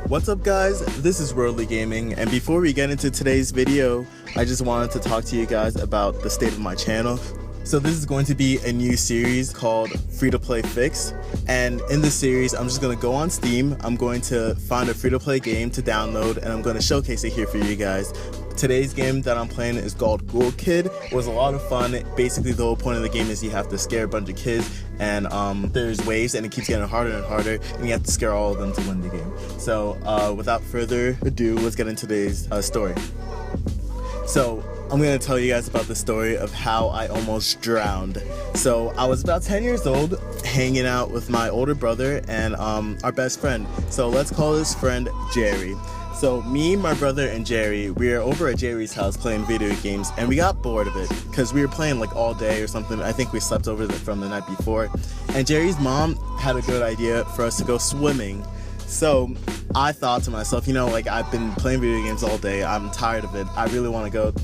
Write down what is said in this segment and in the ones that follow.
What's up guys, this is Worldly Gaming, and before we get into today's video, I just wanted to talk to you guys about the state of my channel. So this is going to be a new series called Free-to-Play Fix, and in this series I'm just going to go on Steam, I'm going to find a free-to-play game to download, and I'm going to showcase it here for you guys. Today's game that I'm playing is called Ghoul Kid. It was a lot of fun. Basically the whole point of the game is you have to scare a bunch of kids, and there's waves and it keeps getting harder and harder, and you have to scare all of them to win the game. So without further ado, let's get into today's story. So I'm going to tell you guys about the story of how I almost drowned. So I was about 10 years old, hanging out with my older brother and our best friend. So let's call this friend Jerry. So me, my brother, and Jerry, we were over at Jerry's house playing video games, and we got bored of it because we were playing like all day or something. I think we slept over from the night before. And Jerry's mom had a good idea for us to go swimming. So I thought to myself, you know, like, I've been playing video games all day, I'm tired of it, I really want to go,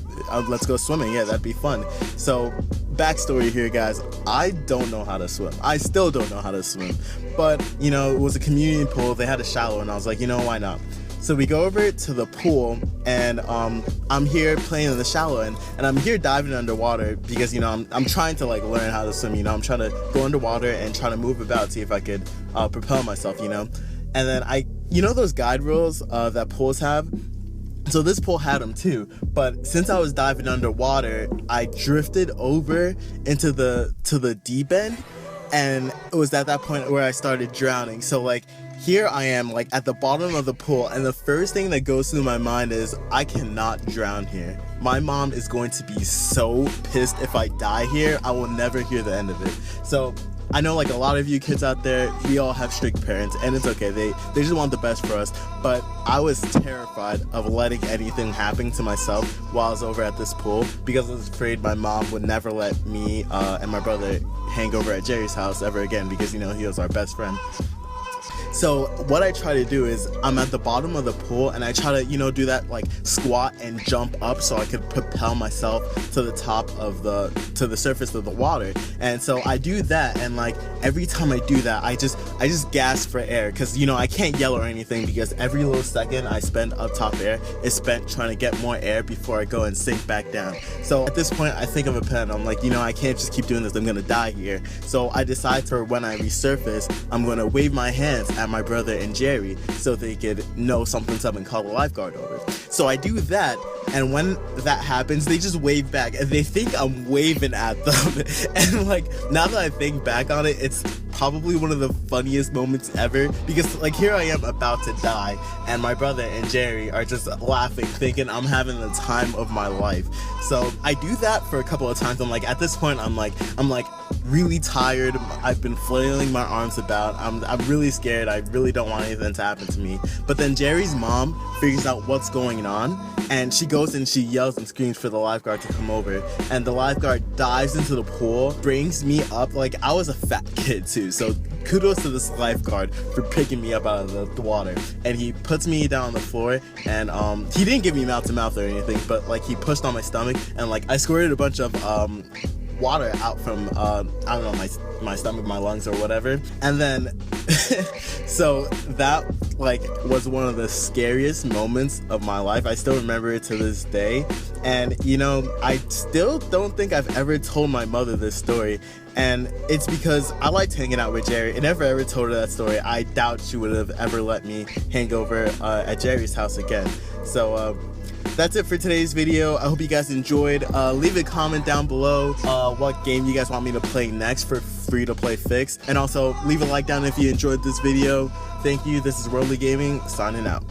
let's go swimming, yeah, that'd be fun. So backstory here guys, I don't know how to swim. I still don't know how to swim, but you know, it was a community pool, they had a shallow, and I was like, you know, why not? So we go over to the pool, and I'm here playing in the shallow end, and I'm here diving underwater because, you know, I'm trying to like learn how to swim, you know, I'm trying to go underwater and trying to move about, see if I could propel myself, you know. And then you know those guide rails that pools have? So this pool had them too, but since I was diving underwater, I drifted over into the deep end, and it was at that point where I started drowning. So like, here I am like at the bottom of the pool, and the first thing that goes through my mind is I cannot drown here. My mom is going to be so pissed if I die here. I will never hear the end of it. So I know like a lot of you kids out there, we all have strict parents, and it's okay, they just want the best for us, but I was terrified of letting anything happen to myself while I was over at this pool, because I was afraid my mom would never let me and my brother hang over at Jerry's house ever again, because, you know, he was our best friend. So what I try to do is I'm at the bottom of the pool, and I try to, you know, do that like squat and jump up so I could propel myself to the top of to the surface of the water. And so I do that, and like every time I do that, I just gasp for air, because, you know, I can't yell or anything, because every little second I spend up top air is spent trying to get more air before I go and sink back down. So at this point I think of a pen. I'm like, you know, I can't just keep doing this, I'm gonna die here. So I decide for when I resurface, I'm gonna wave my hands at my brother and Jerry so they could know something's up and call the lifeguard over. So I do that, and when that happens, they just wave back, and they think I'm waving at them. And like, now that I think back on it, it's probably one of the funniest moments ever, because like, here I am about to die, and my brother and Jerry are just laughing, thinking I'm having the time of my life. So I do that for a couple of times. I'm like, at this point, I'm like really tired. I've been flailing my arms about. I'm really scared. I really don't want anything to happen to me. But then Jerry's mom figures out what's going on, and she goes and she yells and screams for the lifeguard to come over, and the lifeguard dives into the pool, brings me up. Like, I was a fat kid too, so kudos to this lifeguard for picking me up out of the water, and he puts me down on the floor, and he didn't give me mouth to mouth or anything, but like, he pushed on my stomach, and like, I squirted a bunch of water out from I don't know, my stomach, my lungs, or whatever. And then so that like was one of the scariest moments of my life. I still remember it to this day, and you know, I still don't think I've ever told my mother this story, and it's because I liked hanging out with Jerry. I never ever told her that story. I doubt she would have ever let me hang over at Jerry's house again. So that's it for today's video. I hope you guys enjoyed. Leave a comment down below what game you guys want me to play next for Free-to-Play Fix, and also leave a like down if you enjoyed this video. Thank you. This is Worldly Gaming, signing out.